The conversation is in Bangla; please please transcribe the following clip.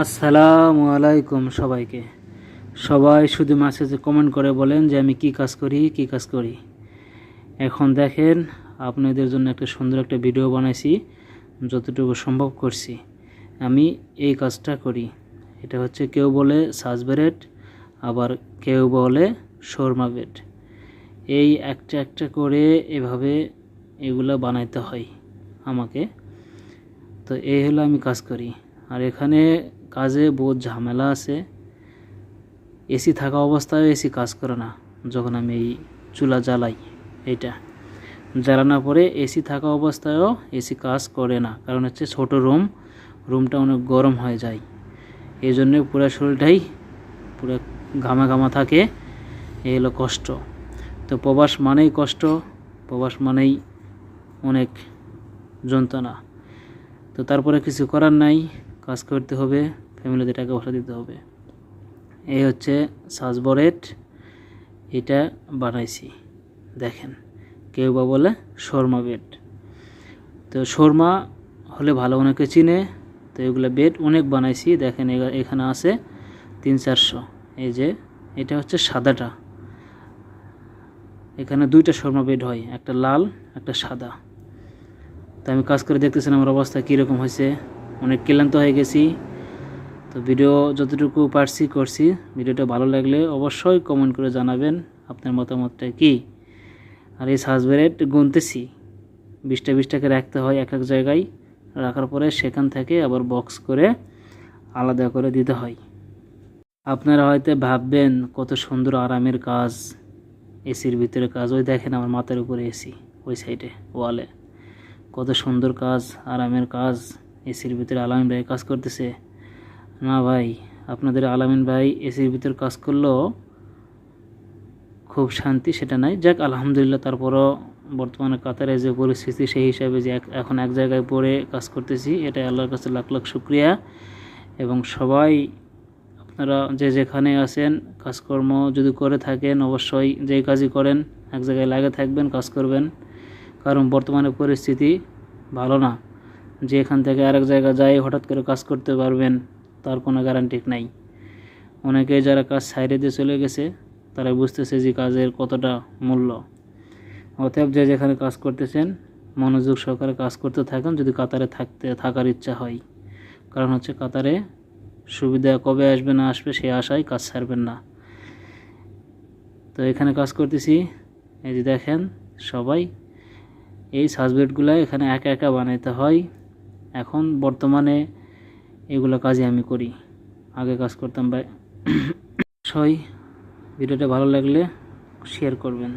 আসসালামু আলাইকুম সবাইকে। সবাই শুধু মেসেজে কমেন্ট করে বলেন যে আমি কি কাজ করি। এখন দেখেন, আপনাদের জন্য একটা সুন্দর একটা ভিডিও বানাইছি, যতটুকু সম্ভব করছি। আমি এই কাজটা করি। এটা হচ্ছে কেউ বলে সাজ ব্রেড, আবার কেউ বলে শর্মা ব্রেড। এই একটা একটা করে এভাবে এগুলা বানাইতে হয় আমাকে। তো এই হলো আমি কাজ করি। আর এখানে কাজে বহুত ঝামেলা আছে। এসি থাকা অবস্থায় এসি কাজ করে না। যখন আমি এই চুলা জ্বালাই, এইটা জ্বালানোর পরে এসি থাকা অবস্থায়ও এসি কাজ করে না। কারণ হচ্ছে ছোটো রুমটা অনেক গরম হয়ে যায়। এই জন্যে পুরো শরীরটাই পুরো ঘামা থাকে। এই হলো কষ্ট। তো প্রবাস মানেই কষ্ট, প্রবাস মানেই অনেক যন্ত্রণা। তো তারপরে কিছু করার নাই, কাজ করতে হবে, ফ্যামিলিতে টাকা পয়সা দিতে হবে। এই হচ্ছে সাজ ব্রেড, এটা বানাইছি দেখেন। কেউ বা বলে শর্মা ব্রেড। তো শর্মা হলে ভালো, অনেকে চিনে। তো এগুলো ব্রেড অনেক বানাইছি দেখেন। এখানে আছে 300-400। এই যে এটা হচ্ছে সাদাটা। এখানে 2টা শর্মা ব্রেড হয়, একটা লাল একটা সাদা। তো আমি কাজ করে দেখতেছেন আমার অবস্থা কীরকম হয়েছে। অনেক ক্লান্ত হয়ে গেছি। তো ভিডিও যতটুকু পারছি করছি। ভিডিওটা ভালো লাগলে অবশ্যই কমেন্ট করে জানাবেন আপনার মতামতটা কি। আর এই সাজ ব্রেড গুনতেছি 20 টাকা রাখতে হয় এক এক জায়গায়। রাখার পরে সেখান থেকে আবার বক্স করে আলাদা করে দিতে হয়। আপনারা হয়তো ভাববেন কত সুন্দর আরামের কাজ, এসির ভিতরে কাজ। ওই দেখেন আমার মাথার উপরে এসি, ওই সাইডে ওয়ালে কত সুন্দর কাজ, আরামের কাজ। এসির ভিতরে আলামিন ভাই কাজ করতেছে। না ভাই, আপনাদের আলামিন ভাই এসির ভিতর কাজ করলেও খুব শান্তি সেটা নাই। যাক আলহামদুলিল্লাহ। তারপরও বর্তমানে কাতারে যে পরিস্থিতি, সেই হিসাবে যে এখন এক জায়গায় পড়ে কাজ করতেছি, এটা আল্লাহর কাছে লাখ লাখ শুকরিয়া। এবং সবাই আপনারা যে যেখানে আছেন, কাজকর্ম যদি করে থাকেন, অবশ্যই যেই কাজই করেন এক জায়গায় লাগে থাকবেন, কাজ করবেন। কারণ বর্তমানে পরিস্থিতি ভালো না। যে এখান থেকে আরেক জায়গায় যাই হঠাৎ করে কাজ করতে পারবেন তার কোনো গ্যারান্টি নাই। অনেকেই যারা কাজ ছাইড়ে দিয়ে চলে গেছে তারা বুঝতেছে যে কাজের কতটা মূল্য। অতএব যে যেখানে কাজ করতেছেন মনোযোগ সহকারে কাজ করতে থাকেন, যদি কাতারে থাকার ইচ্ছা হয়। কারণ হচ্ছে কাতারে সুবিধা কবে আসবে না আসবে সেই আশায় কাজ ছাড়বেন না। তো এখানে কাজ করতেছি, এই যে দেখেন সবাই। এই সাজ ব্রেডগুলো এখানে একা একা বানাইতে হয়। এখন বর্তমানে এগুলো কাজই আমি করি, আগে কাজ করতাম ভাই। ভিডিওটা ভালো লাগলে শেয়ার করবেন।